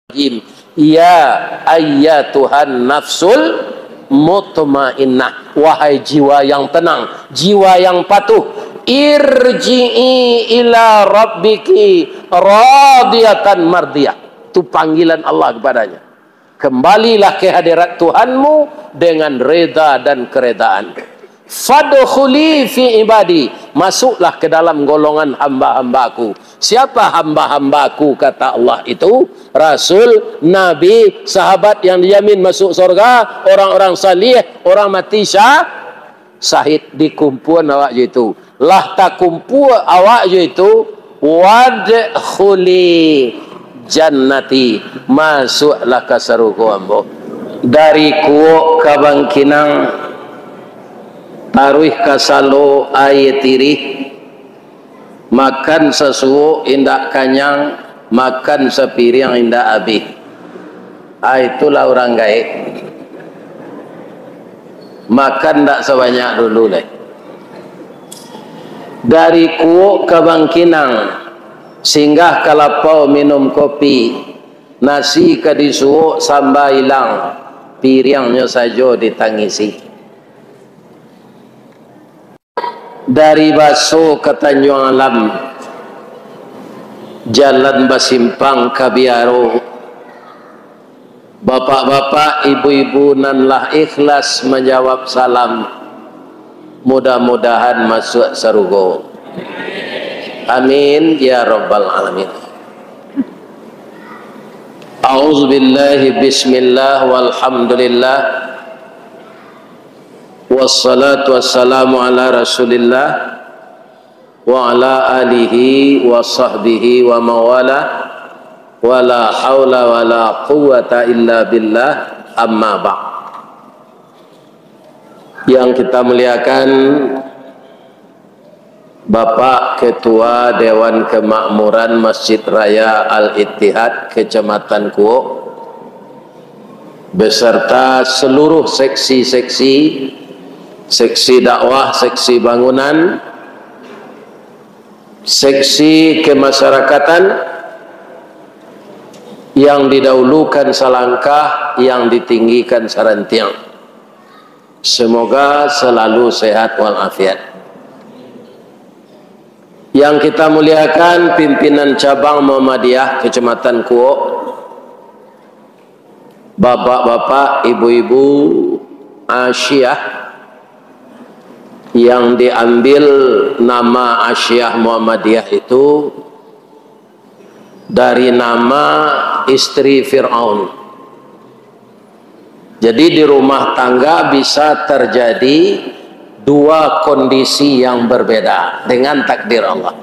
Ya ayyatuhan nafsul mutmainnah, wahai jiwa yang tenang, jiwa yang patuh, irji'i ila rabbiki radiyatan mardiyah. Itu panggilan Allah kepadanya. Kembalilah ke hadirat Tuhanmu dengan reda dan keredaan. Fadkhuli fi ibadi, masuklah ke dalam golongan hamba-hambaku. Siapa hamba-hambaku kata Allah itu? Rasul, Nabi, sahabat yang dijamin masuk surga, orang-orang salih, orang mati syahid. Dikumpul awak je itu. Lah tak kumpul awak je itu, wadkhuli jannati, masuklah ke surga ambo. Dari Kuok ke Bangkinang, taruh kasalo air tirih, makan sesuatu indak kanyang, makan sepiring indak habis. Itulah orang gaib. Makan tak sebanyak dulu deh. Dari Kuok ke Bangkinang, singgah ke Lapau minum kopi, nasi ke disuuk sambal hilang, piringnya saja ditangisi. Dari Baso ke Tanjung Alam, jalan Basimpang ke Biaro, bapak-bapak, ibu-ibu nanlah ikhlas menjawab salam. Mudah-mudahan masuk surga. Amin ya rabbal alamin. A'udzubillahi bismillah walhamdulillah wassalatu wassalamu ala rasulillah wa ala alihi wa sahbihi wa mawala wa la hawla wa la quwwata illa billah, amma ba'd. Yang kita muliakan Bapak Ketua Dewan Kemakmuran Masjid Raya Al-Ittihad Kecamatan Kuok beserta seluruh seksi-seksi, seksi dakwah, seksi bangunan, seksi kemasyarakatan, yang didahulukan selangkah, yang ditinggikan serentiang. Semoga selalu sehat walafiat. Yang kita muliakan pimpinan cabang Muhammadiyah Kecamatan Kuok, bapak-bapak, ibu-ibu Asyiyah, yang diambil nama Asyiyah Muhammadiyah itu dari nama istri Fir'aun. Jadi di rumah tangga bisa terjadi dua kondisi yang berbeda dengan takdir Allah.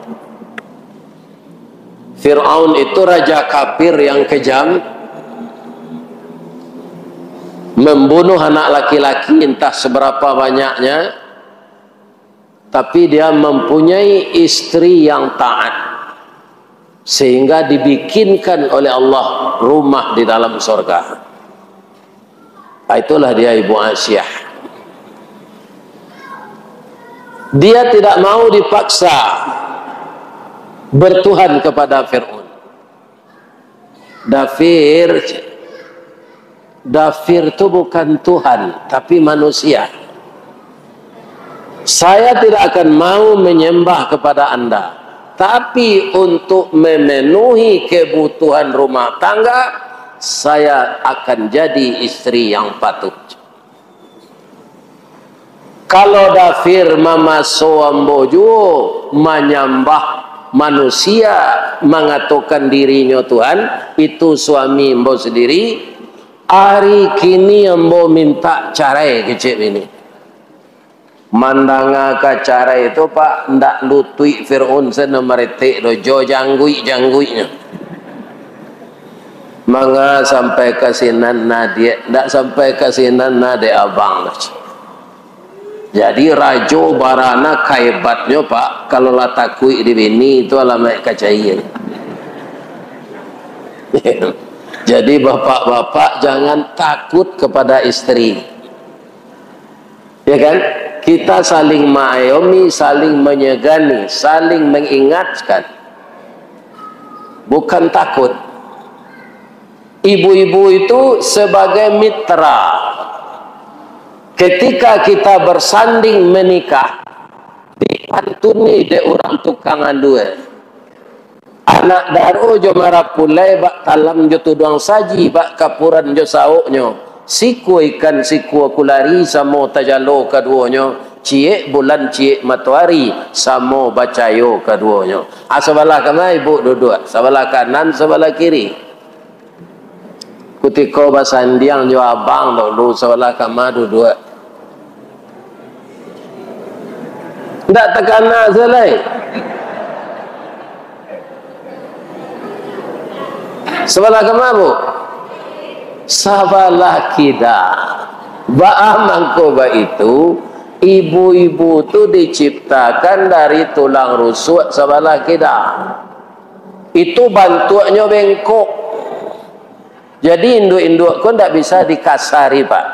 Fir'aun itu raja kafir yang kejam, membunuh anak laki-laki entah seberapa banyaknya, tapi dia mempunyai istri yang taat, sehingga dibikinkan oleh Allah rumah di dalam surga. Itulah dia Ibu Asyiyah. Dia tidak mau dipaksa bertuhan kepada Fir'aun. Dafir itu bukan Tuhan, tapi manusia. Saya tidak akan mau menyembah kepada Anda, tapi untuk memenuhi kebutuhan rumah tangga, saya akan jadi istri yang patuh. Kalau Dafir mama soambojo menyembah manusia, mengatakan dirinya Tuhan, itu suami mbo sendiri. Hari kini mbo minta cerai kecil ini. Mandanga ke cerai itu pak, ndak lutui Fir'aun sana meretik dojo janggui-jangguinya. Manga sampai kasinan nadia, ndak sampai kasinan nadia abang. Jadi rajo barana kaibatnya pak, kalau lah takui di bini itu alamat kacair. Jadi bapak-bapak jangan takut kepada istri, ya kan? Kita saling mengayomi, saling menyegani, saling mengingatkan, bukan takut. Ibu-ibu itu sebagai mitra. Ketika kita bersanding menikah, dipantuni de orang tukang andue. Anak daru jo marapulai bak talam jo tudang saji bak kapuran jo sauknyo. Siku ikan siku kulari samo tajalo kaduonyo. Cie bulan cie matahari samo bacayo kaduonyo. Sebelah kanan ibu duduk, sebelah kanan sebelah kiri. Kutiko basandiang jo abang dulu sebelah kanan duduk. Ndak tekana selai. Sebelah kanan bu. Sebelah kida. Ba'amangkoba itu ibu-ibu tu diciptakan dari tulang rusuk sebelah kida. Itu bantuannya bengkok. Jadi induk-induk pun tak bisa dikasari pak.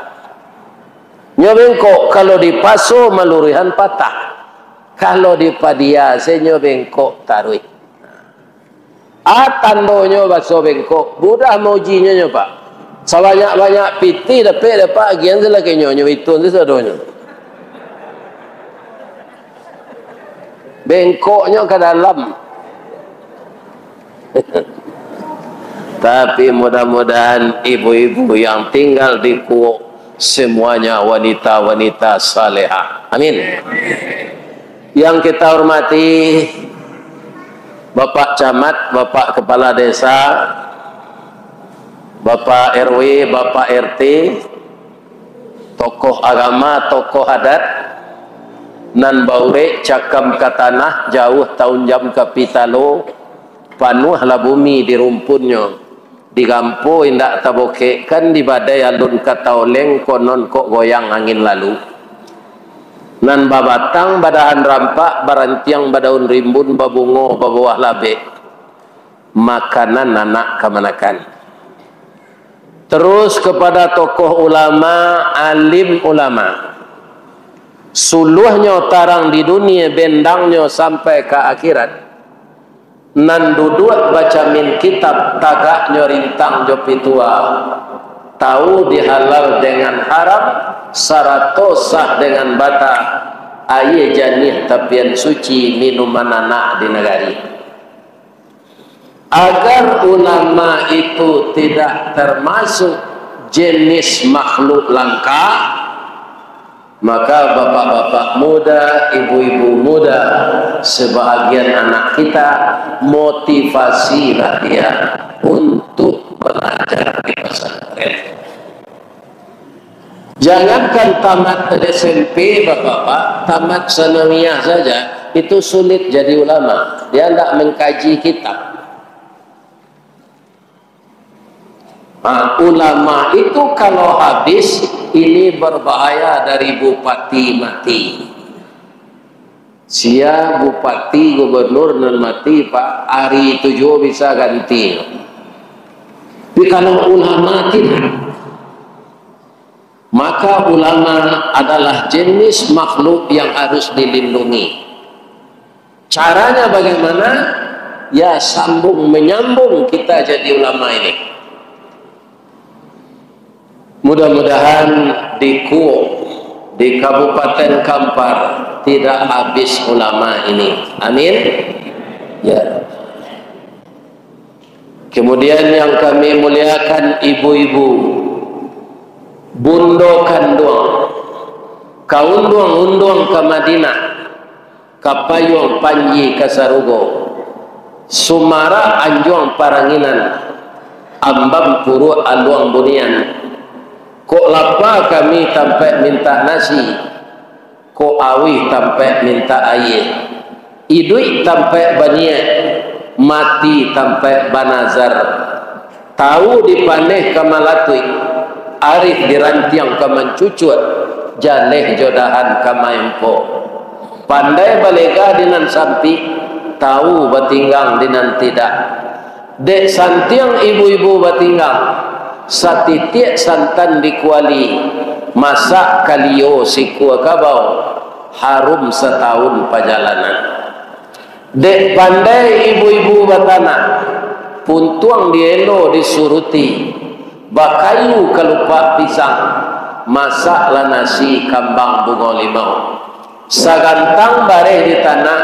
Nyobengkok kalau dipaso melurihan patah. Kalau dipadiase nyobengkok tarui. Tandonya baso bengkok. Budah maujinya pak. Sebanyak-banyak piti dapat agian selagi nyonya itu sedonya. Bengkoknya ke dalam. Tapi mudah-mudahan ibu-ibu yang tinggal di Kuok semuanya wanita-wanita salehah. Amin. Yang kita hormati Bapak Camat, Bapak Kepala Desa, Bapak RW, Bapak RT, tokoh agama, tokoh adat, nan baure cakam ke tanah, jauh tahun jam ke pitalo, panuhlah bumi di rumpunnya, digampo indak taboke kan di badai alun kata oleng konon kok goyang angin lalu. Nan babatang badahan rampak, barantiang badaun rimbun, babungo, babawah labe, makanan anak kemanakan. Terus kepada tokoh ulama, alim ulama. Suluhnya tarang di dunia, bendangnya sampai ke akhirat. Nan duduk baca min kitab, tagaknya rintang jopi tua. Tahu dihalal dengan haram, sarato sah dengan bata. Aye janih tapian suci minuman anak di negari. Agar ulama itu tidak termasuk jenis makhluk langka, maka bapak-bapak muda, ibu-ibu muda, sebahagian anak kita motivasilah dia untuk belajar di pesantren. Jangankan tamat SMP bapak-bapak, tamat sanawiyah saja itu sulit jadi ulama. Dia tidak mengkaji kitab. Ulama itu kalau habis ini berbahaya dari bupati mati. Sia bupati gubernur nan mati pak, hari itu juga bisa ganti. Tapi kalau ulama tidak, maka ulama adalah jenis makhluk yang harus dilindungi. Caranya bagaimana? Ya sambung menyambung kita jadi ulama ini. Mudah-mudahan di Kuok, di Kabupaten Kampar tidak habis ulama ini. Amin. Ya. Kemudian yang kami muliakan ibu-ibu, bundo kanduang, kaunduang-unduang ke Madinah, kapayuang panji kasarugo, sumara anjuang paranginan, ambam puru aluang bunian. Kok lapa kami tampai minta nasi, kok awi tampai minta air, idui tampai baniat, mati tampai banazar, tahu dipaneh kamalatui, arif dirantiang kemencucut, jaleh jodahan kamaempo, pandai balega dinan sampi, tahu batinggang dinan tidak, dek santiang ibu-ibu batinggang, satitik santan dikuali, masak kalio sikua kabau, harum setahun perjalanan. Dek pandai ibu-ibu batana, puntuang dielo disuruti, bakayu kalupa pisang, masaklah nasi kambang bunga limau, sagantang bareh di tanah,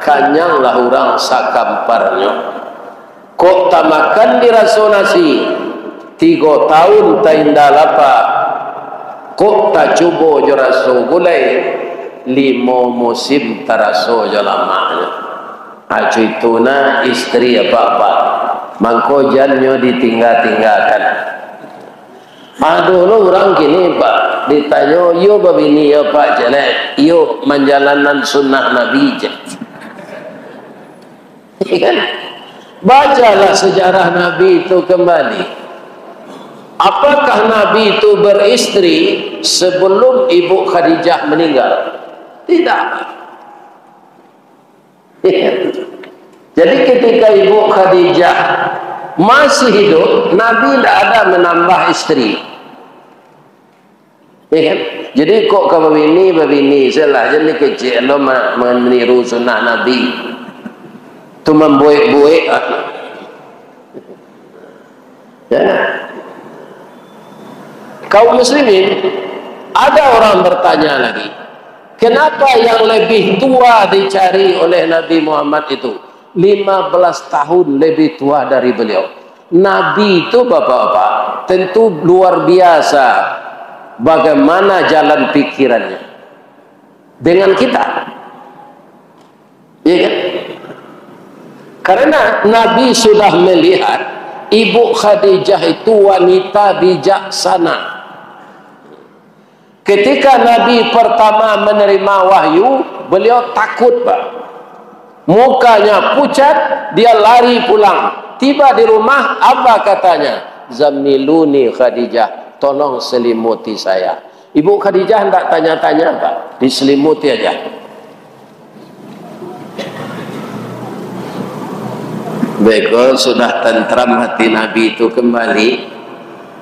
kanyanglah orang sakamparnya. Kok tak makan di raso nasi 3 tahun tak indah lapa, kok tak cuba je raso gulai 5 musim teraso je lamanya. Acu itu na istri apa-apa mangkojannya ditinggal-tinggalkan. Aduh lo orang kini pak ditanya yo babini ya pak jelek yo menjalanan sunnah Nabi je. Kan? Bacalah sejarah Nabi itu kembali. Apakah Nabi itu beristri sebelum Ibu Khadijah meninggal? Tidak. Jadi ketika Ibu Khadijah masih hidup, Nabi tidak ada menambah istri. Ya kan? Jadi kok ke babini salah jadi kecil lo meniru sunnah Nabi. Itu membuik-buik. Ya. Kaum muslimin, ada orang bertanya lagi, kenapa yang lebih tua dicari oleh Nabi Muhammad itu 15 tahun lebih tua dari beliau? Nabi itu bapak-bapak tentu luar biasa bagaimana jalan pikirannya dengan kita, ya kan? Karena Nabi sudah melihat Ibu Khadijah itu wanita bijaksana. Ketika Nabi pertama menerima wahyu, beliau takut pak, mukanya pucat, dia lari pulang. Tiba di rumah, apa katanya? Zamiluni Khadijah, tolong selimuti saya. Ibu Khadijah tidak tanya-tanya pak, diselimuti aja. Baik, sudah tentram hati Nabi itu kembali,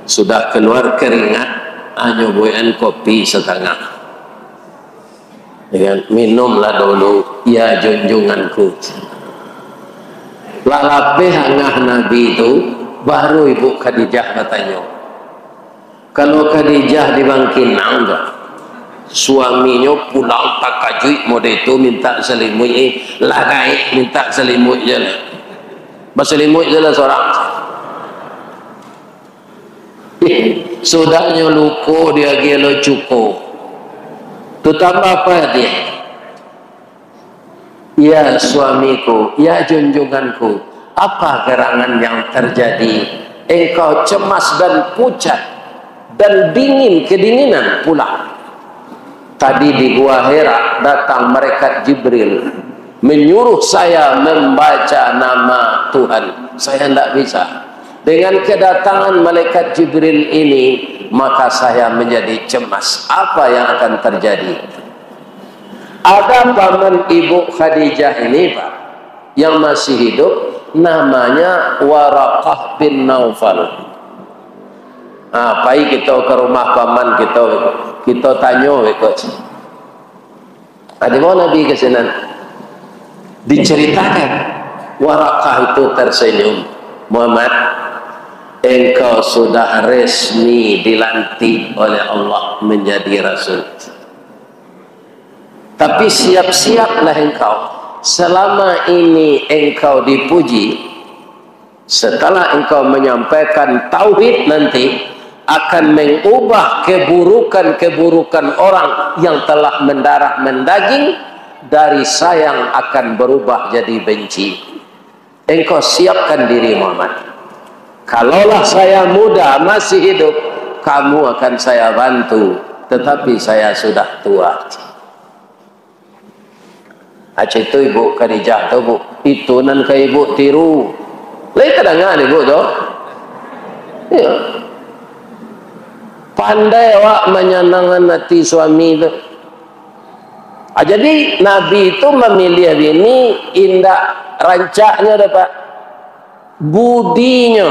sudah keluar keringat, nyobain kopi setengah. Minumlah dulu, ya junjunganku. Lalape hangah Nabi itu, baru Ibu Khadijah katanya. Kalau Khadijah dibangkinang, suaminya pulang tak kajui, mode itu minta selimut, lagai minta selimut je lah. Berselimut je lah seorang. Sudahnya luko dia gelo cuko. Tu tambah apa dia? Ya suamiku, ya junjunganku, apa gerangan yang terjadi? Engkau cemas dan pucat dan dingin, kedinginan pula. Tadi di Gua Hira datang malaikat Jibril menyuruh saya membaca nama Tuhan. Saya tidak bisa. Dengan kedatangan malaikat Jibril ini, maka saya menjadi cemas. Apa yang akan terjadi? Ada paman Ibu Khadijah ini pak, yang masih hidup, namanya Waraqah bin Naufal. Pai kita ke rumah paman kita tanya ikut. Ada mau Nabi ke sana? Diceritakan, Waraqah itu tersenyum, Muhammad, engkau sudah resmi dilantik oleh Allah menjadi Rasul. Tapi siap-siaplah engkau, selama ini engkau dipuji, setelah engkau menyampaikan tauhid nanti akan mengubah keburukan-keburukan orang yang telah mendarah mendaging, dari sayang akan berubah jadi benci. Engkau siapkan diri Muhammad. Kalaulah saya muda masih hidup, kamu akan saya bantu. Tetapi saya sudah tua. Aceh itu Ibu Khadijah tu bu, itu nan ke ibu tiru. Lagi kedengar ibu tu. Ya. Pandai awak menyenangkan hati suami tu. Jadi Nabi itu memilih bini indah rancaknya dapat budinya.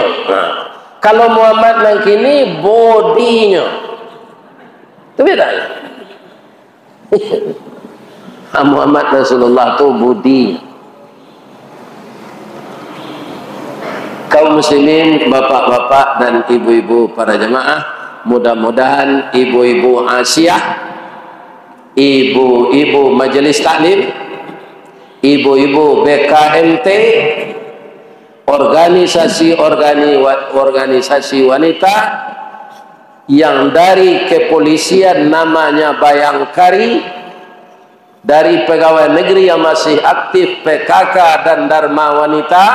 Kalau Muhammad yang kini bodinya. Itu beda. Muhammad Rasulullah itu budi. Kaum muslimin, bapak-bapak dan ibu-ibu para jemaah, mudah-mudahan ibu-ibu Asia, ibu-ibu majelis taklim, ibu-ibu BKMT, organisasi wanita yang dari kepolisian namanya Bayangkari, dari pegawai negeri yang masih aktif PKK dan Dharma Wanita,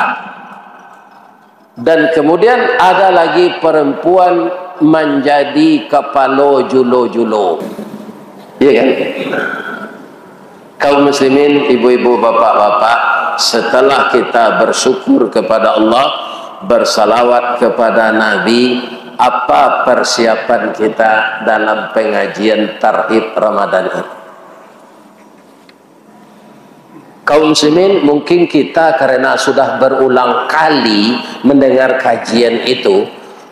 dan kemudian ada lagi perempuan menjadi kepala julo-julo. Iya kan? Kaum muslimin, ibu-ibu, bapak-bapak, setelah kita bersyukur kepada Allah, bersalawat kepada Nabi, apa persiapan kita dalam pengajian Tarhib Ramadan ini? Kaum muslimin, mungkin kita karena sudah berulang kali mendengar kajian itu,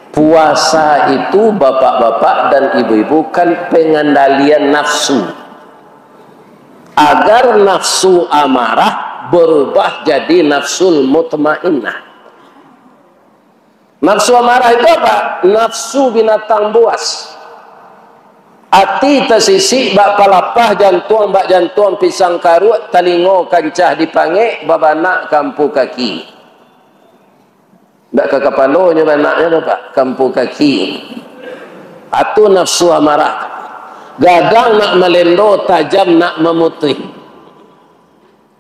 puasa itu bapak-bapak dan ibu-ibu kan pengendalian nafsu, agar nafsu amarah berubah jadi nafsul mutmainnah. Nafsu amarah itu apa? Nafsu binatang buas. Ati tersisi bak palapah jantung bak jantung pisang karut talingo kancah dipanggil babana kampu kaki. Ndak ke kepalonya banaknya Pak, kampu kaki. Atu nafsu amarah. Gadang nak melendo, tajam nak memutih.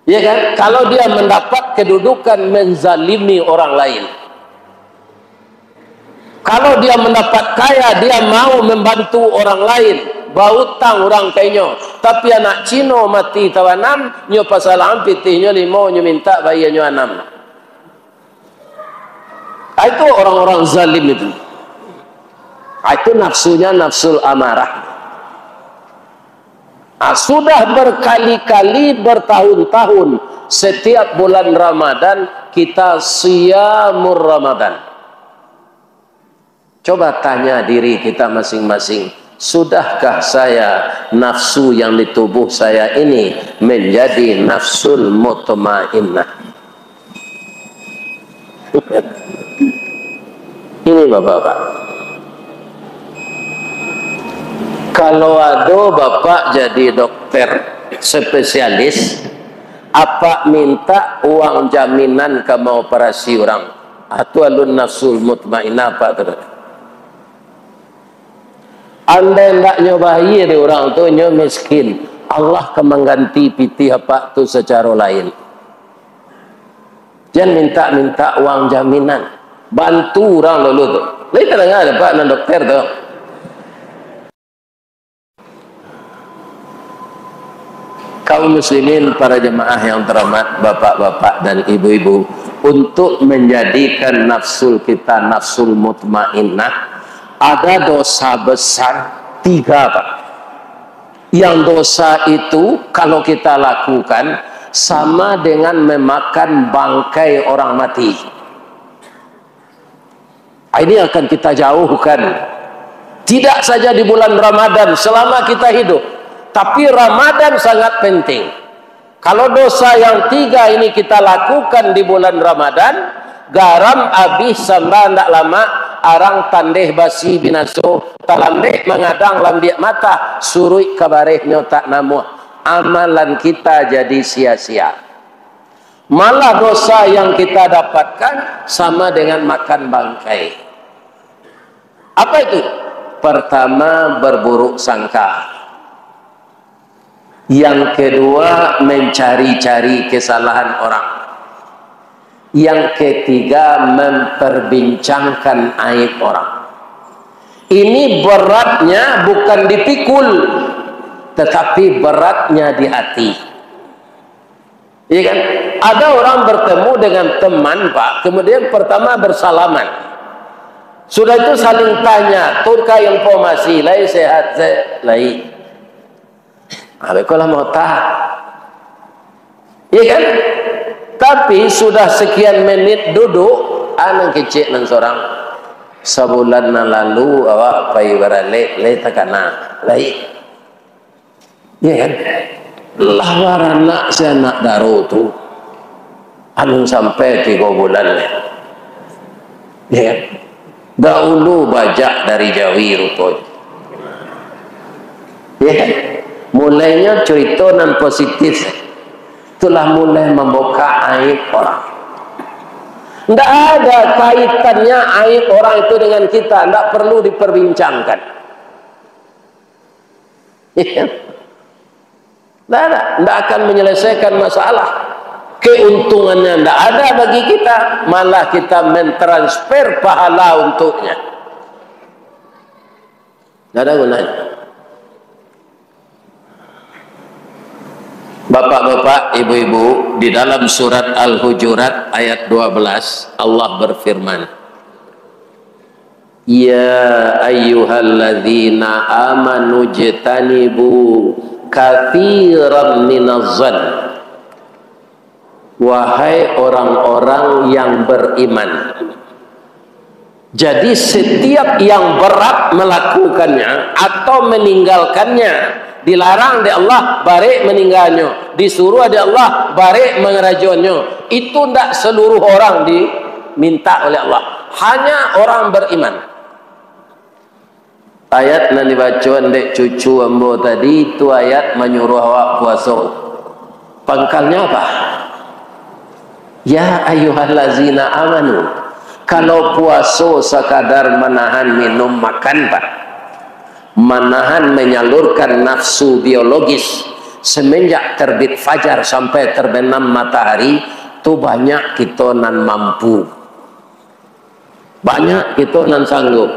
Ya kan? Kalau dia mendapat kedudukan menzalimi orang lain. Kalau dia mendapat kaya, dia mau membantu orang lain, bautang orang kainyo. Tapi anak Cino mati tawanam, nyo pasalang pitihnya 5, nyo minta bayi nyo 6. Itu orang-orang zalim itu. Itu nafsunya nafsul amarah. Sudah berkali-kali, bertahun-tahun, setiap bulan Ramadan kita siyamur Ramadan. Coba tanya diri kita masing-masing, sudahkah saya nafsu yang di tubuh saya ini menjadi nafsul mutmainnah? Ini bapak-bapak. Kalau ada bapak jadi dokter spesialis, apa minta uang jaminan ke mau operasi orang? Atau alun nafsul mutmainnah apa terus? Anda hendak nyobahi di orang tu nyo miskin, Allah akan mengganti piti apa tu secara lain. Jangan minta-minta uang jaminan, bantu orang dulu tu. Lain tak dengar Pak nan dokter tu. Kaum muslimin, para jemaah yang terhormat, bapak-bapak dan ibu-ibu, untuk menjadikan nafsul kita nafsul mutmainnah, ada dosa besar 3 Pak. Yang dosa itu kalau kita lakukan sama dengan memakan bangkai orang mati. Ini akan kita jauhkan. Tidak saja di bulan Ramadan selama kita hidup, tapi Ramadan sangat penting. Kalau dosa yang 3 ini kita lakukan di bulan Ramadan, garam habis samba ndak lama, arang tandeh basi binaso, talandeh mengadang lambiak mata, surui kabarehnya tak namuh. Amalan kita jadi sia-sia. Malah dosa yang kita dapatkan sama dengan makan bangkai. Apa itu? Pertama, berburuk sangka. Yang kedua, mencari-cari kesalahan orang. Yang ketiga, memperbincangkan aib orang. Ini beratnya bukan dipikul, tetapi beratnya di hati. Iya kan? Ada orang bertemu dengan teman Pak, kemudian pertama bersalaman. Sudah itu saling tanya, turka informasi, lai sehat, lai. Abekolah mau tahu. Iya kan? Tapi sudah sekian menit duduk, anang kecil nan seorang. Sebulan lalu awak pai barale, lai takana, lai. Iya kan? Lah warana saya nak daru tu. Anu sampai 3 bulan. Ya. Dahulu bajak dari Jawi rupanya. Ya. Mulainya cerita non positif. Itulah mulai membuka aib orang. Tidak ada kaitannya aib orang itu dengan kita. Tidak perlu diperbincangkan. Ya. Tidak akan menyelesaikan masalah. Keuntungannya tidak ada bagi kita, malah kita mentransfer pahala untuknya. Tidak ada gunanya. Bapak-bapak, ibu-ibu, di dalam surat Al-Hujurat ayat 12 Allah berfirman, ya ayyuhalladzina amanu jtanibu katsiran minaz-zann. Wahai orang-orang yang beriman. Jadi setiap yang berat melakukannya atau meninggalkannya, dilarang di Allah barik meninggalnya, disuruh di Allah barik mengerajonnya, itu tidak seluruh orang diminta oleh Allah, hanya orang beriman. Ayat yang dibaca ndek cucu ambo tadi itu ayat menyuruh awak puasa. Pangkalnya apa? Ya ayyuhallazina amanu. Kalau puasa sekadar menahan minum makan pak, menahan menyalurkan nafsu biologis semenjak terbit fajar sampai terbenam matahari, itu banyak kita nan mampu, banyak kita nan sanggup,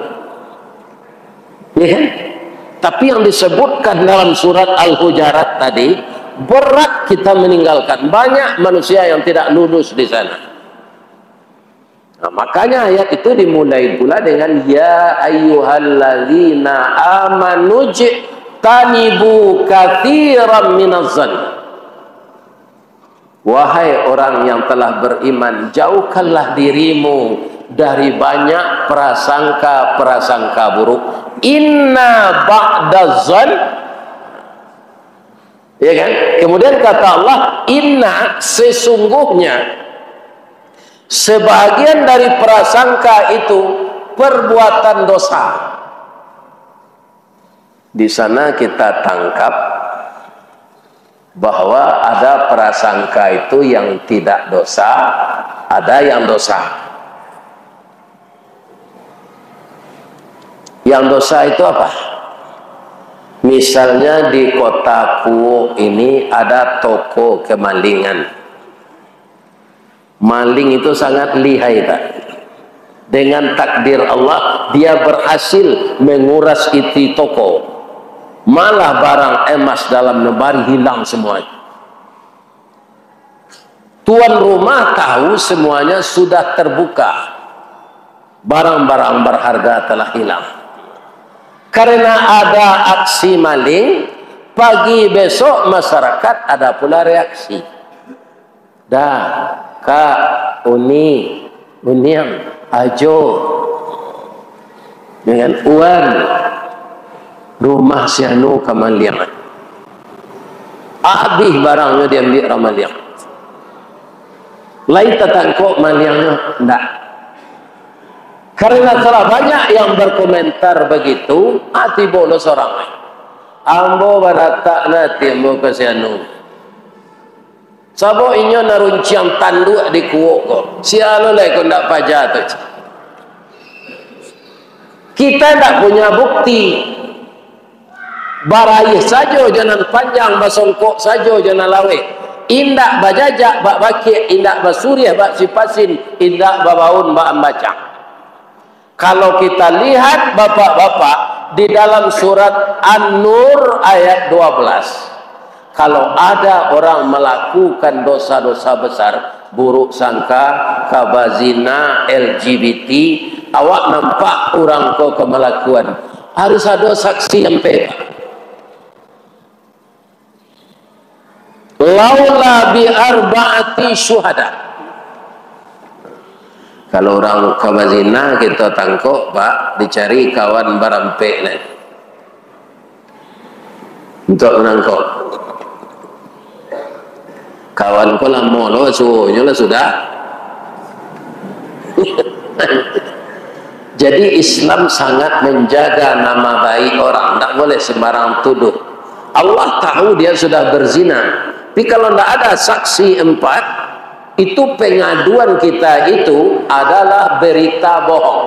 ya kan? Tapi yang disebutkan dalam surat Al-Hujurat tadi, berat kita meninggalkan. Banyak manusia yang tidak lulus di sana. Nah, makanya ayat itu dimulai pula dengan ya ayyuhalladzina amanu jtanibu katsiran minaz-zann. Wahai orang yang telah beriman, jauhkanlah dirimu dari banyak prasangka-prasangka buruk. Inna ba'daz-zann, ya kan? Kemudian kata Allah, inna, sesungguhnya sebahagian dari prasangka itu perbuatan dosa. Di sana kita tangkap bahwa ada prasangka itu yang tidak dosa, ada yang dosa. Yang dosa itu apa? Misalnya di kotaku ini ada toko kemalingan. Maling itu sangat lihai tak? Dengan takdir Allah dia berhasil menguras itu toko. Malah barang emas dalam lemari hilang semuanya. Tuan rumah tahu semuanya sudah terbuka. Barang-barang berharga telah hilang. Karena ada aksi maling, pagi besok masyarakat ada pula reaksi. Dah, Kak, Uniam, Ajo, dengan Uan, rumah si anu kamaliang. Habis barangnya diambil ramaliang. Lain tetangkok maliangnya, enggak. Karena telah banyak yang berkomentar begitu, hati bolos orang. Ambo baratak nanti ambo kasianu. Sabo inyo narunciang tanduk di kuok ko. Sialo lek ko ndak pajak tu. Kita tak punya bukti. Barai saja jangan panjang, basongkok saja jangan lawe. Indak bajajak bak bakik, indak basuriah bak sipasin, indak babaun bak ambacang. Kalau kita lihat bapak-bapak di dalam surat An-Nur ayat 12, kalau ada orang melakukan dosa-dosa besar, buruk sangka, kabazina, LGBT, awak nampak orang kau kemelakuan, harus ada saksi yang pegang. Laula bi arba'ati syuhada. Kalau orang kabazina kita tangkap, Pak, dicari kawan barampek ni untuk menangkap. Kawan ko lah molo suhunya lah sudah. Jadi Islam sangat menjaga nama baik orang, tak boleh sembarang tuduh. Allah tahu dia sudah berzina, tapi kalau tidak ada saksi 4, itu pengaduan kita itu adalah berita bohong.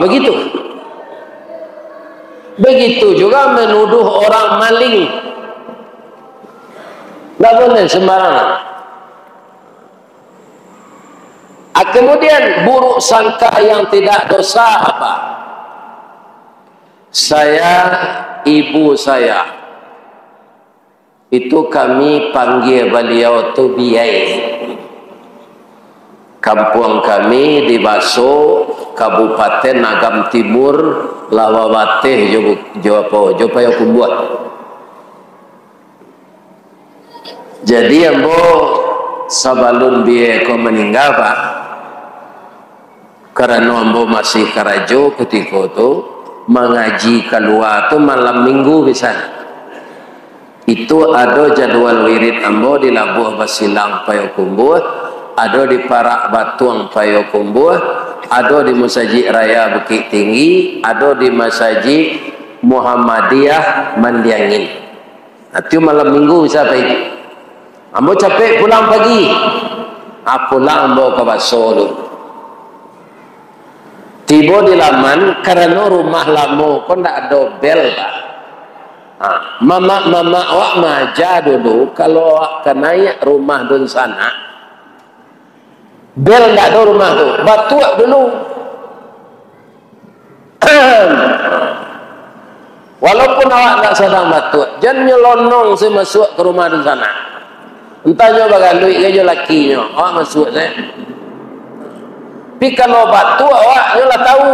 Begitu. Begitu juga menuduh orang maling, tidak boleh sembarangan. Kemudian buruk sangka yang tidak dosa apa? Saya, ibu saya, itu kami panggil beliau tu biai. Kampung kami di Baso, Kabupaten Agam Timur, Lawawateh, Jopayakumbuh. Jadi ambo sabalun biaya ko meninggal pak, karena ambo masih karajo ketika itu mengaji keluar tu malam minggu bisa. Itu ada jadwal wirid ambo di Labuh Basilang Payakumbuh, ada di Parak Batuang Payakumbuh, ada di Masjid Raya Bukit Tinggi, ada di Masjid Muhammadiyah Mandiangin. Itu malam minggu bisa apa itu? Ambo capek pulang pagi, pulang ambo ke Baso dulu. Tiba di Laman, karena rumah lama pun tak ada bel pak. Mama awak maja dulu, kalau awak naik rumah dun sana, bel tak ada rumah tu, batuak dulu. Walaupun awak tak sedang batuak, jangan nyelonong saya masuk ke rumah dun sana. Entahnya bagai duit kerja lakinya, awak masuk saya. Tapi kalau batu awak nyolah tahu.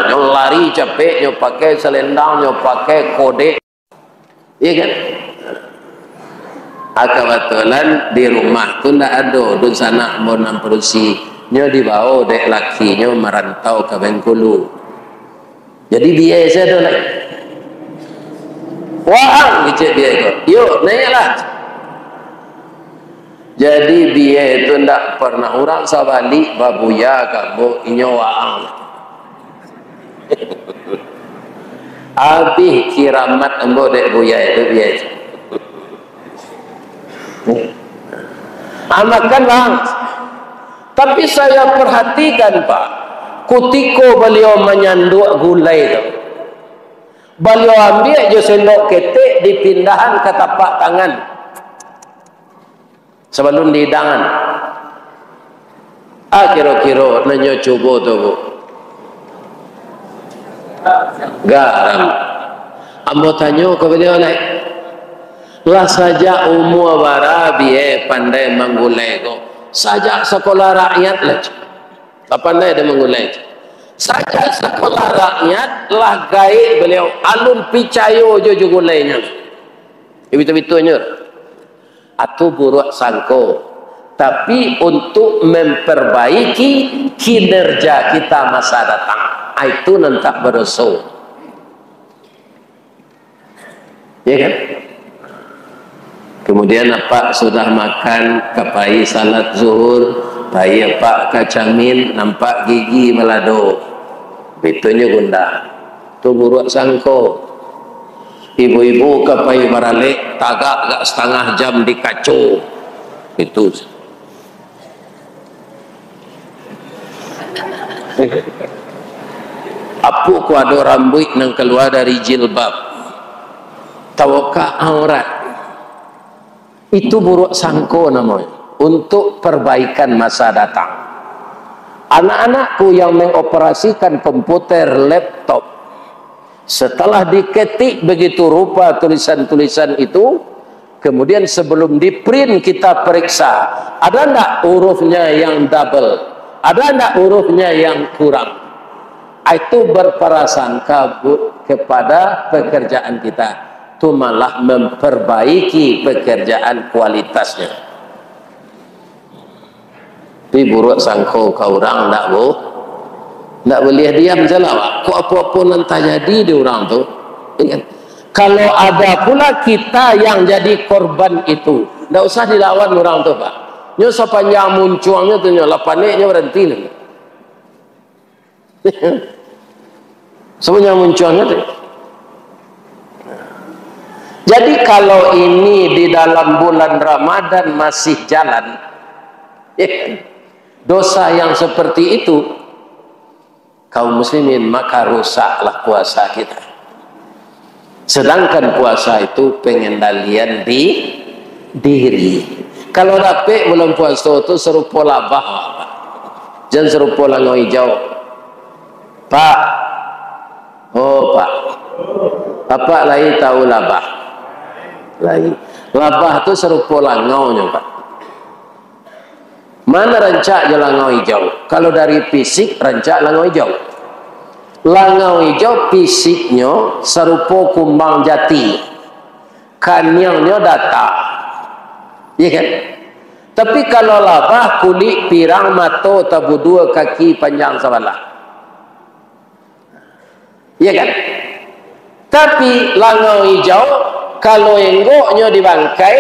Nyo lari capek, nyo pakai selendang, nyo pakai kode. Iya kan? Kebetulan di rumah tu ndak ada, dun sana mau namperusi. Nyo dibawa dek lakinya merantau ke Bengkulu. Jadi biasa tu nak. Wah, gitu dia itu. Yuk, naiklah. Jadi dia itu tidak pernah orang sabali babuya kamu inyo waang. Habis kiramat embo dek buya itu biasa. Amakan bang. Tapi saya perhatikan pak, kutiko beliau menyanduk gulai itu. Beliau ambil je sendok ketek dipindahan ke tapak tangan sebelum dihidangan. Kira-kira nanya coba tu bu garam. Ambo tanya ke beliau naik lah saja umur barabi pandai menggulai ko saja sekolah rakyat lah tak pandai dia menggulai saja sekolah rakyat lah gaib beliau alun picayo jo gulainya betul-betulnya atau buruk sangko, tapi untuk memperbaiki kinerja kita masa datang itu nanti berdosa, ya kan? Kemudian apa sudah makan kapai salat zuhur, bayi apa kacamin nampak gigi melado, betulnya gunda, itu buruk sangko. Ibu-ibu ke payu baralik tagak gak setengah jam di kacu itu. Apa ku ada rambut yang keluar dari jilbab tawakah aurat itu buruk sangko namanya untuk perbaikan masa datang. Anak-anakku yang mengoperasikan komputer laptop setelah diketik begitu rupa tulisan-tulisan itu, kemudian sebelum di print kita periksa, ada enggak hurufnya yang double, ada enggak hurufnya yang kurang. Itu berprasangka kepada pekerjaan kita, itu malah memperbaiki pekerjaan kualitasnya. Tapi buruk sangko kau orang enggak bu. Tak boleh diam salah. Kok apa-apa nanti jadi di orang tu. Kalau ada pula kita yang jadi korban itu, tak usah dilawan orang tu pak. Nyo sepanjang muncuangnya tu nyo, lapannya berhenti nih. Sepanjang muncuangnya tu. Jadi kalau ini di dalam bulan Ramadan masih jalan, dosa yang seperti itu, kaum muslimin, maka rusaklah puasa kita. Sedangkan puasa itu pengendalian di diri. Kalau dapat bulan puasa itu serupa labah, jangan serupa langau hijau. Pak, oh Pak, Bapak lagi tahu labah? Lagi. Labah itu serupa langaunya Pak. Mana rancak je langau hijau? Kalau dari fisik rancak langau hijau. Langau hijau fisiknya serupa kumbang jati, kanyangnya datar, ya kan? Tapi kalau labah kulit pirang, mata tabu dua, kaki panjang sebelah, ya kan? Tapi langau hijau kalau enggoknya dibangkai,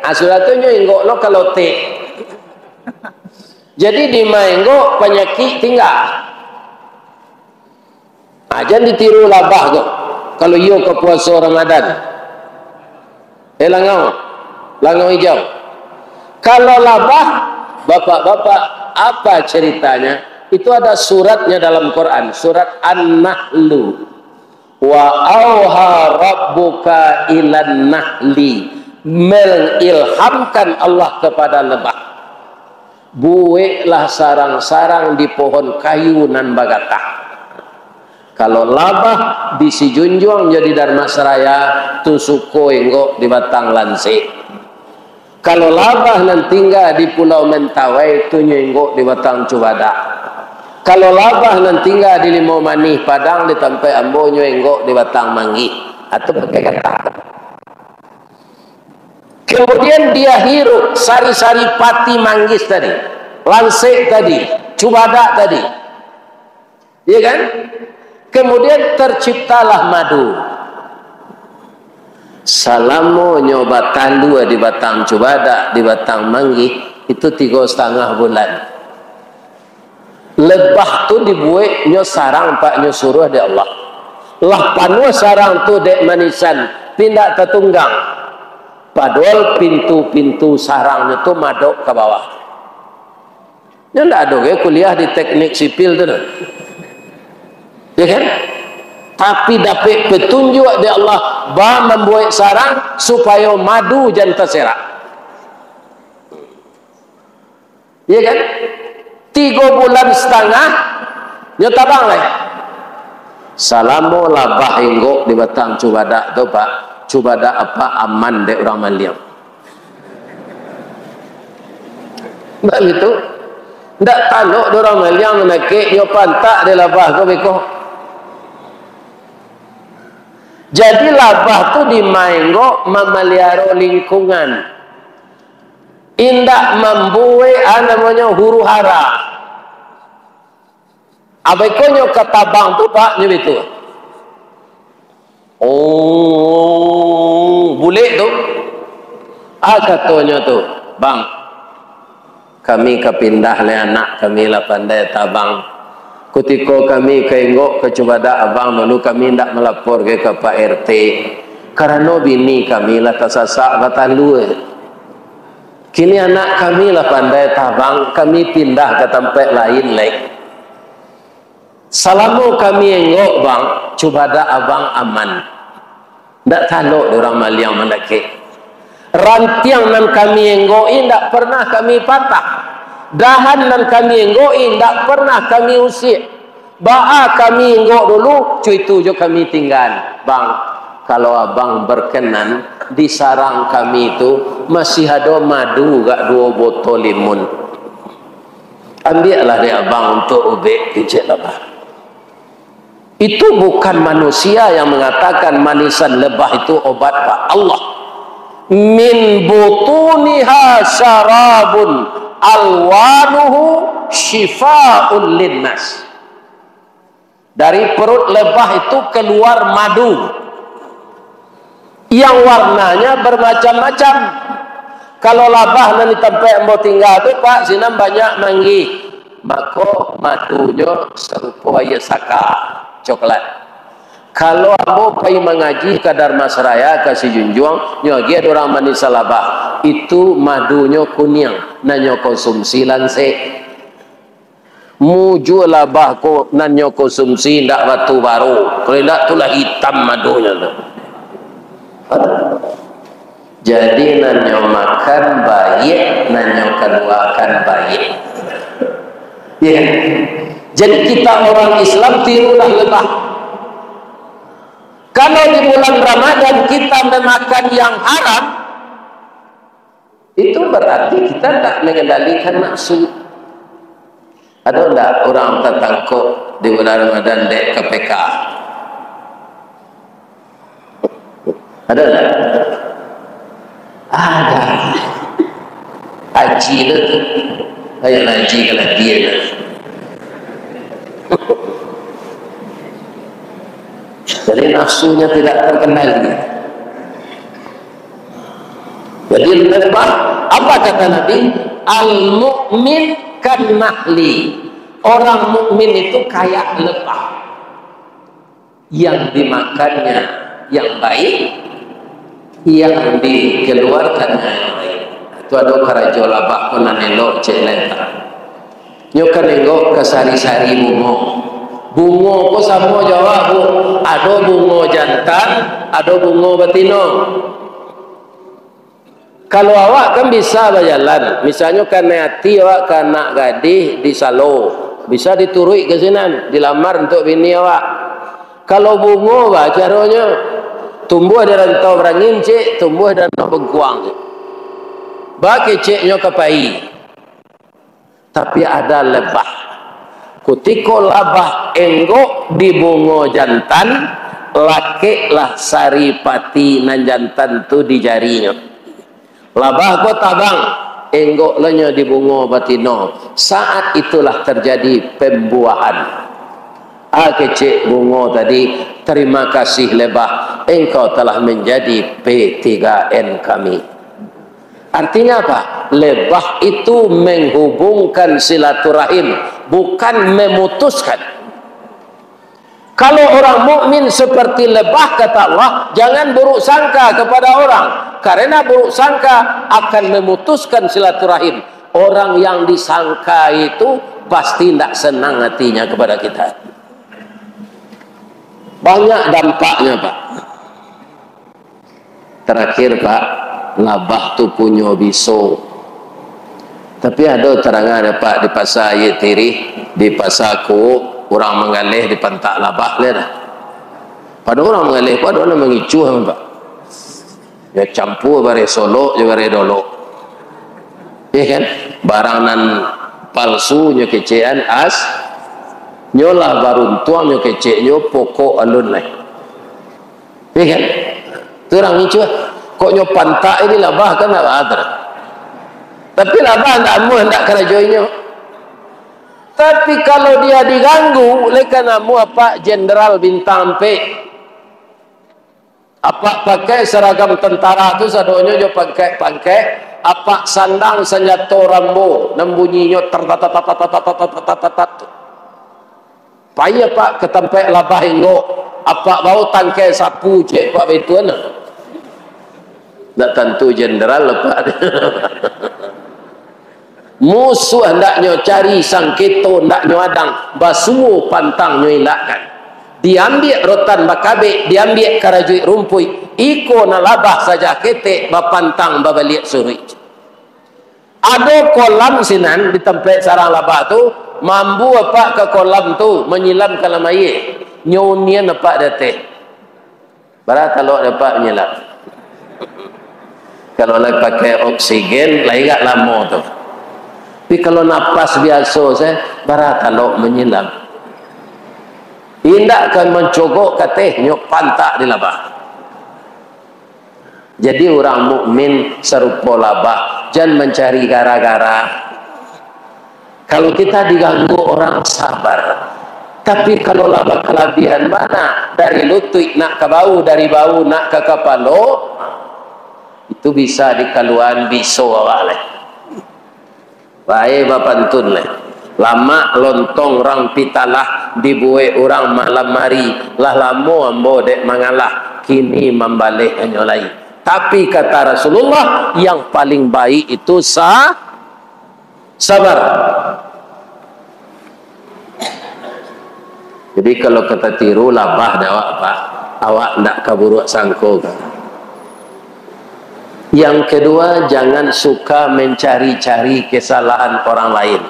asulatunya enggok lo kalau te. Jadi di enggok penyakit tinggal. Jangan ditiru labah tu. Kalau iyo ke puasa Ramadan, langau hijau. Kalau labah, bapak-bapak, apa ceritanya? Itu ada suratnya dalam Quran, surat An-Nahlu. Wa auha rabbuka ilan nahli, mengilhamkan Allah kepada lebah. Bueklah sarang-sarang di pohon kayu nan bagatah. Kalau labah di si junjung jadi Dharmasraya, tu suko enggok di Batang Lansik. Kalau labah nan tinggal di Pulau Mentawai, tu enggok di Batang Cubadak. Kalau labah nan tinggal di Limau Manih Padang, di Tampai Ambo, enggok di Batang Manggi atau pakai kata. Kemudian dia hirup sari-sari pati manggis tadi, Lansik tadi, Cubadak tadi, iya kan? Kemudian terciptalah madu. Salamo nyoba tandua di Batang Cubadak, di Batang Manggi, itu 3,5 bulan. Lebah tu dibuat nyo sarang pak nyo suruh di Allah. Lah panu sarang tu dek manisan, pindah tertunggang. Padahal pintu-pintu sarangnya tu madok ke bawah. Nya ndak ada kuliah di teknik sipil tu. Ya kan? Tapi dapat petunjuk dari Allah bahwa membuat sarang supaya madu jangan terserak. Ya kan? 3,5 bulan nyotabang lah. Salamo labah enggok di Batang Cubadak tu Pak. Cubadak apa aman dek orang Maliang. Ndak gitu. Ndak tanuk orang Maliang nakik nyo pantak de labah ko beko. Jadi labah tu di maenggo memelihara lingkungan. Indak membuai namanya huru hara. Abekonyo ketabang tu Pak nyo itu. Oh, bule tu. Katanya tu, Bang. Kami kepindah le anak kami lah pandai tabang. Ketika kami ke enggok ke Cubadak abang dulu kami tidak melapor ke Pak RT karena bini kami lah tersasak batalu. Kini anak kami lah pandai tabang, kami pindah ke tempat lain lagi. Salamu kami enggok bang, Cubadak abang aman. Tak taluk orang Maliang mendaki. Rantiang nan kami enggok tidak pernah kami patah. Dahan dan kami enggok tak pernah kami usir. Ba'a kami enggok dulu, itu je kami tinggal. Bang, kalau abang berkenan di sarang kami itu masih ada madu gak 2 botol limun. Ambillah dia abang untuk ubek kecil lebah. Itu bukan manusia yang mengatakan manisan lebah itu obat Pak. Allah. Min butuniha syarabun alwanuhu syifa'un linnas. Dari perut lebah itu keluar madu yang warnanya bermacam-macam. Kalau labah nan di tempat embo tinggal tu Pak, sinam banyak manggi. Maka madunya serupa ya saka coklat. Kalau ambo pergi mengaji ke Darmasraya ke Sijunjuang, nyogi ada orang mani salabah. Itu madunya kuning, nanyo konsumsi lanse. Muju labah ko nanyo konsumsi ndak batu baru. Kalau ndak tulah hitam madunya tu. Jadi nanyo makan baik, nanyo keluarkan baik. Ya. Jadi kita orang Islam tirulah lebah. Kalau di bulan Ramadan kita memakan yang haram, itu berarti kita tak mengendalikan nafsu. Ada enggak orang tertangkap di bulan Ramadan dek KPK? Ada enggak? Ada. Haji itu, kayak haji kalau dia tu. Jadi nafsunya tidak terkendali. Jadi lebah, apa kata Nabi? Al-mu'min kan nahli. Orang mukmin itu kayak lebah yang dimakannya yang baik, yang dikeluarkannya yang baik. Itu ada karajo labah konan elok cek lenta. Nyokan elok kesari-sari bungo. Bungo ko sama Jawa bu. Ada bungo jantan, ada bungo betina. Kalau awak kan bisa berjalan, misalnya karena hati awak kena gadis di Salo, bisa diturui ke sini, dilamar untuk bini awak. Kalau bungo bah caranya tumbuh dari rantau berangin cik, tumbuh dari rantau bengkuang cik. Bah keceknya kepai. Tapi ada lebah. Kutiko labah enggok di bungo jantan, lakeklah saripati nan jantan tu di jarinya. Labah ko tabang, enggok lenya di bungo batino. Saat itulah terjadi pembuahan. Kecik bungo tadi, terima kasih lebah, engkau telah menjadi P3N kami. Artinya apa? Lebah itu menghubungkan silaturahim, bukan memutuskan. Kalau orang mukmin seperti lebah, kata Allah, jangan buruk sangka kepada orang, karena buruk sangka akan memutuskan silaturahim. Orang yang disangka itu pasti tidak senang hatinya kepada kita. Banyak dampaknya Pak. Terakhir Pak, labah tu punya biso. Tapi ada terangan Pak di pasar Yetiri, di pasar Ku, orang mengalih di pantak labah le dah. Pada orang mengalih pun ada orang mengicu Pak. Ya campur bare Solo je bare Dolo. Ya kan? Barang nan palsu nyo kecean as nyolah baruntuang nyo kecek nyo pokok alun lai. Ya kan? Tu orang ngicu. Kok nyo pantak ini labah kan nak ada. Tapi labah tak mu hendak kerajoinnya. Tapi kalau dia diganggu oleh karena mu apa jenderal bintang P, apa pakai seragam tentara tu sadonyo jo pakai apa sandang senjata rambo nam bunyinya tertat. Payah Pak ke tempat labah enggo apa bau tangkai sapu cek Pak betuan. Tak tentu jenderal Pak. Musuh hendaknya cari sangketo, hendaknya adang basuh pantangnya ilakkan. Diambil rotan bakabe, diambil karajui rumpui, iko na labah saja ketek bapantang babaliak suri. Ada kolam sinan di tempat sarang labah tu, mampu apa ke kolam tu menyelam ke dalam air. Nyonian apa dateh. Barat kalau dapat menyelam. Kalau lagi pakai oksigen, lagi agak lama tu. Tapi kalau napas biasa saya, barat kalau menyelam. Indak akan mencogok kateh nyok pantak di labah. Jadi orang mukmin serupa labah, jangan mencari gara-gara. Kalau kita diganggu orang sabar. Tapi kalau labah kelebihan mana? Dari lutut nak ke bau, dari bau nak ke kepala. Itu bisa dikaluan biso awak leh. Baik bapantun leh. Lama lontong rang pitalah dibuai orang malam mari. Lah lamo ambo dek mangalah kini membalik anyolai. Tapi kata Rasulullah yang paling baik itu sabar. Jadi kalau kata tiru labah awak pak, awak ndak kaburuk sangko. Yang kedua, jangan suka mencari-cari kesalahan orang lain.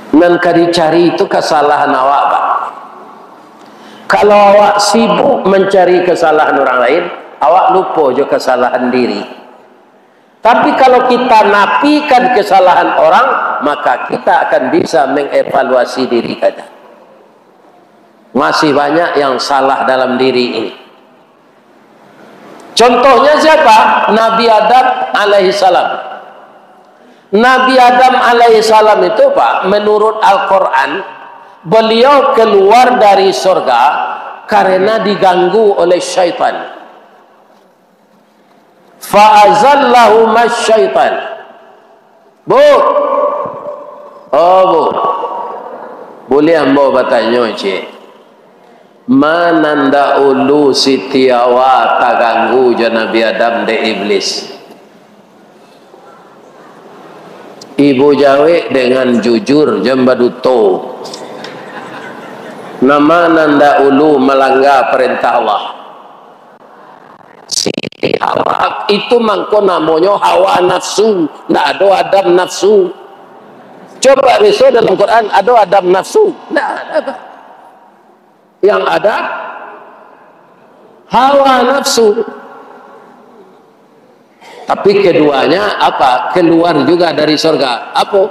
Dan cari itu kesalahan awak pak. Kalau awak sibuk mencari kesalahan orang lain, awak lupa juga kesalahan diri. Tapi kalau kita nafikan kesalahan orang, maka kita akan bisa mengevaluasi diri kita. Masih banyak yang salah dalam diri ini. Contohnya siapa? Nabi Adam alaihissalam. Nabi Adam alaihissalam itu pak, menurut Al-Quran, beliau keluar dari surga karena diganggu oleh syaitan. Fa'azallahu masyaitan. Bu, oh bu, boleh ambo bertanya cik, mana ndak ulu siti awak tak ganggu je Nabi Adam de iblis? Ibu jawab dengan jujur jembaduto. Nama nanda ulu melanggar perintah Allah. Siti Hawa itu mangko namanya hawa nafsu, ndak ada Adam nafsu. Coba besok dalam Quran ada Adam nafsu, ndak ada. Yang ada hawa nafsu. Tapi keduanya apa? Keluar juga dari surga. Apa?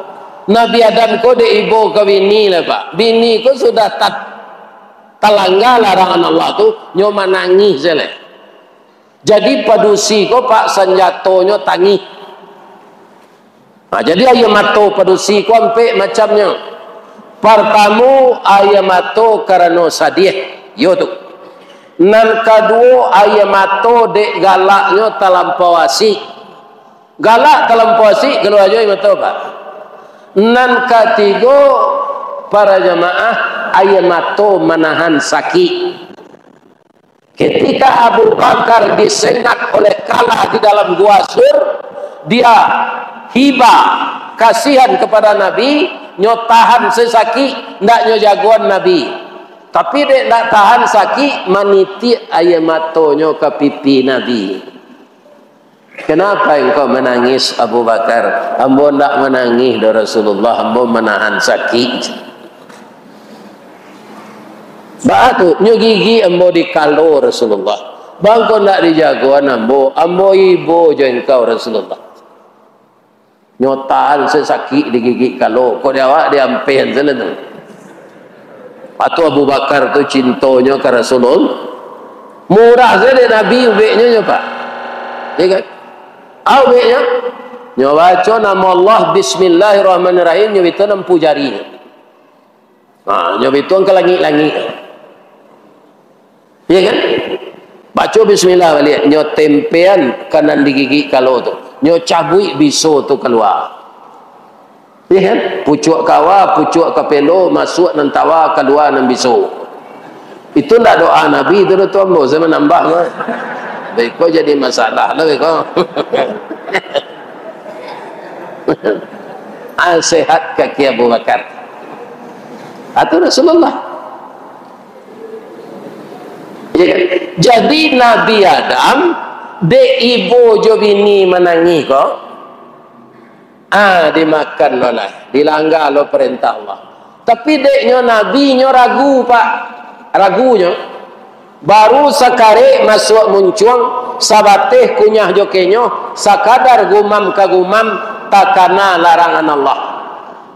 Nabi Adam ko de ibu ke bini lah pak. Bini ko sudah talangga larangan Allah tu, nyoma nangis je leh. Jadi padusi ko pak senjatonyo tangih. Nah, jadi ayam mato padusi ko ampe macamnya. Pertama ayam mato karena sadih. Yo tu. Nan kedua ayam mato dek galaknya talampawasi. Galak talampawasi kalau aja ayam mato pak. Nan ketiga para jamaah ayam mato menahan sakit. Ketika Abu Bakar disengat oleh kala di dalam gua Sur, dia hibah kasihan kepada Nabi, nyotahan sesaki ndak nyojagoan Nabi. Tapi dek ndak tahan sakit maniti ayam matonyo ke pipi Nabi. Kenapa engkau menangis Abu Bakar? Ambo ndak menangis do Rasulullah, ambo menahan sakit. Batu nyugigi ambo dikalo Rasulullah. Bangko ndak dijagoan ambo ibu jo engkau Rasulullah. Nyotahan sesaki digigit kalau kau awak diampean selalu. Atau Abu Bakar tu cintonya ke Rasulullah. Murah saja Nabi ubeknya pak. Ya kan? Ubeknya nyawaco nama Allah Bismillahirrahmanirrahim nyawitu nampu jarinya. Nah, nyawitu ke langit-langit. Ya kan? Baca bismillah balik. Nyo tempean kanan digigit kalau tu. Nyo cabui biso tu keluar. Ya kan? Pucuk kawa, pucuk kapelo, masuk nan tawa, keluar nan biso. Itu ndak doa Nabi itu tu ambo. Saya menambah mah. Baik kau jadi masalah lah kau. Sehat kaki Abu Bakar. Atau Rasulullah. Jadi Nabi Adam de ibu jo bini menangi kok dimakan oleh dilanggar lo perintah Allah. Tapi deknya Nabi nyo ragu pak, ragunya baru sekare masuk muncuang sabateh kunyah jokenyo sakadar gumam kagumam takana larangan Allah.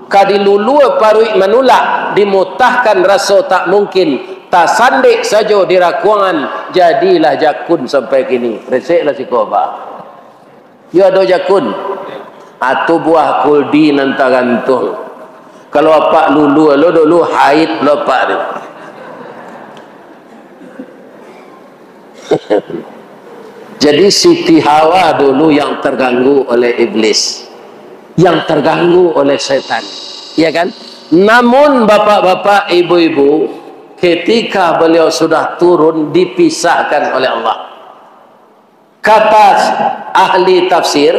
Kadilulu parui manula dimutahkan rasa tak mungkin. Tak sandik saja di rakuangan jadilah jakun sampai kini. Reseklah si koba. Ya ada jakun. Atau buah kuldi nanti gantung. Kalau apa lulu lo dulu haid lo pak ni. Jadi Siti Hawa dulu yang terganggu oleh iblis, yang terganggu oleh setan, ya kan? Namun bapak-bapak, ibu-ibu, ketika beliau sudah turun, dipisahkan oleh Allah. Kata ahli tafsir,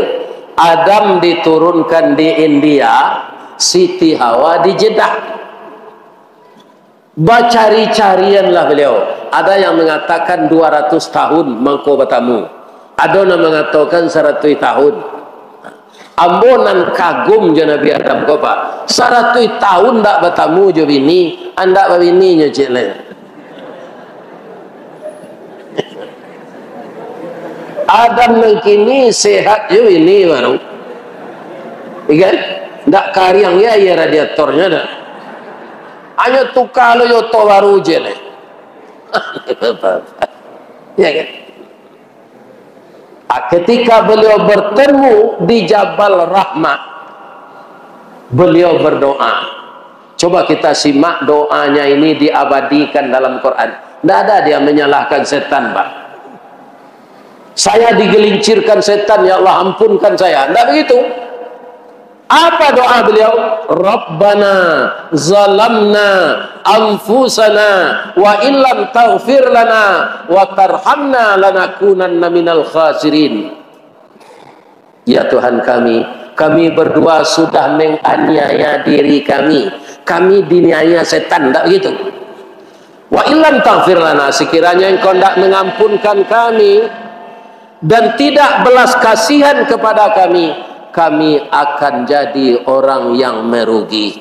Adam diturunkan di India, Siti Hawa di Jeddah. Bacari-carianlah beliau. Ada yang mengatakan 200 tahun mangko bertemu, ada yang mengatakan 100 tahun. Ambonan kagum je Nabi Adam ko pak, 100 tahun tak bertemu je bini, anda bini je cik lain. Adam mengkini sehat je ini baru, kan? Tak kariang ya radiatornya dah. Hanya tukar lo yoto baru je lah. Ya kan? Ketika beliau bertemu di Jabal Rahmah, beliau berdoa. Coba kita simak doanya, ini diabadikan dalam Quran. Tidak ada dia menyalahkan setan, Pak. Saya digelincirkan setan, ya Allah ampunkan saya. Tidak begitu. Apa doa beliau? Rabbana zalamna anfusana wa illam taghfir lana wa tarhamna lanakunanna minal khasirin. Ya Tuhan kami berdua sudah menganiaya diri kami. Kami diniaya setan, tak begitu? Wa illam taghfir lana, sekiranya engkau tidak mengampunkan kami dan tidak belas kasihan kepada kami, kami akan jadi orang yang merugi.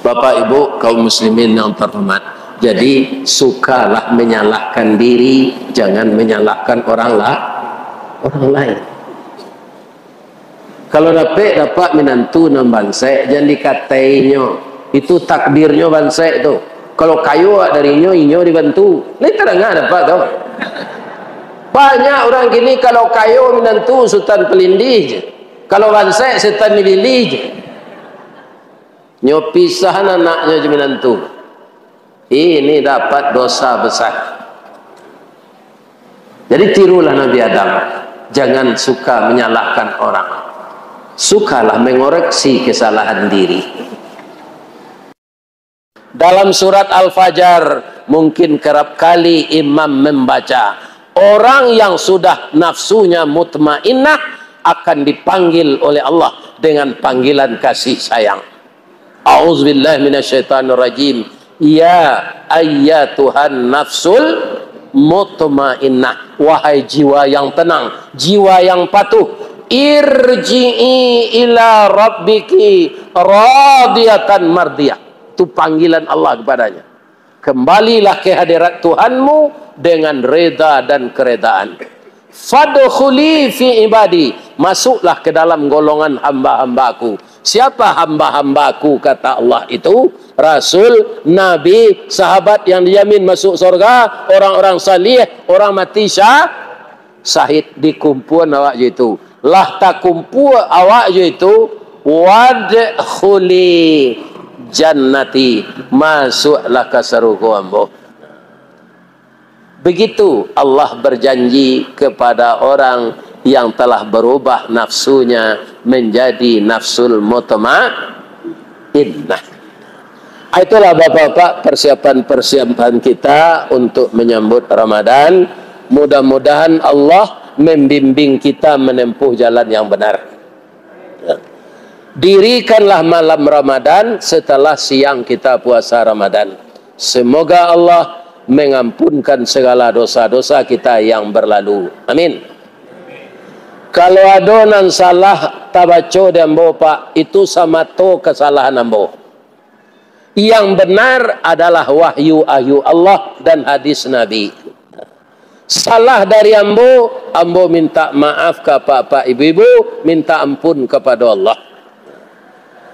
Bapak Ibu kaum muslimin yang terhormat, jadi sukalah menyalahkan diri, jangan menyalahkan orang lain. Kalau dapat menantu nam bansai, jangan dikatainya itu takdirnya bansai tu. Kalau kayu darinya inyo dibantu, ini terang dapat tu. Banyak orang gini kalau kayu menantu sultan pelindih je, kalau bansai setan dipilih je. Nyo pisah anaknya je menantu, ini dapat dosa besar. Jadi tirulah Nabi Adam, jangan suka menyalahkan orang, sukalah mengoreksi kesalahan diri. Dalam surat Al-Fajr mungkin kerap kali imam membaca, orang yang sudah nafsunya mutmainnah akan dipanggil oleh Allah dengan panggilan kasih sayang. A'udzubillahi minasyaitonirrajim. Ya ayyatuhan nafsul mutmainnah, wahai jiwa yang tenang, jiwa yang patuh, irji'i ila rabbiki radiyatan mardiyah. Itu panggilan Allah kepadanya. Kembalilah ke hadirat Tuhanmu dengan reda dan keredaan. Fadkhuli fi ibadi, masuklah ke dalam golongan hamba-hambaku. Siapa hamba-hambaku kata Allah itu? Rasul, nabi, sahabat yang dijamin masuk surga, orang-orang salih, orang mati syahid. Dikumpul awak je itu. Lah tak kumpul awak je itu, wadkhuli jannati, masuklah ke surga ambo. Begitu Allah berjanji kepada orang yang telah berubah nafsunya menjadi nafsul mutmainnah. Itulah bapak-bapak persiapan kita untuk menyambut Ramadan. Mudah-mudahan Allah membimbing kita menempuh jalan yang benar. Dirikanlah malam Ramadan setelah siang kita puasa Ramadan. Semoga Allah mengampunkan segala dosa-dosa kita yang berlalu. Amin. Kalau ada nan salah tabaco dan pak, itu sama to kesalahan ambo. Yang benar adalah wahyu Allah dan hadis Nabi. Salah dari ambo minta maaf ke bapak ibu-ibu, minta ampun kepada Allah.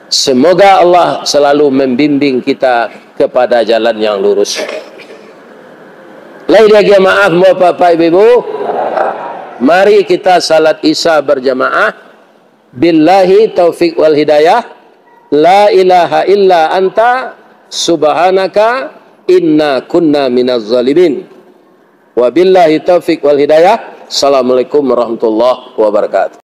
Semoga Allah selalu membimbing kita kepada jalan yang lurus. Lagi maaf bapak ibu-ibu. Mari kita salat Isya berjamaah. Billahi taufiq wal hidayah. La ilaha illa anta subhanaka inna kunna minaz zalimin. Wabillahi taufiq wal hidayah. Assalamualaikum warahmatullahi wabarakatuh.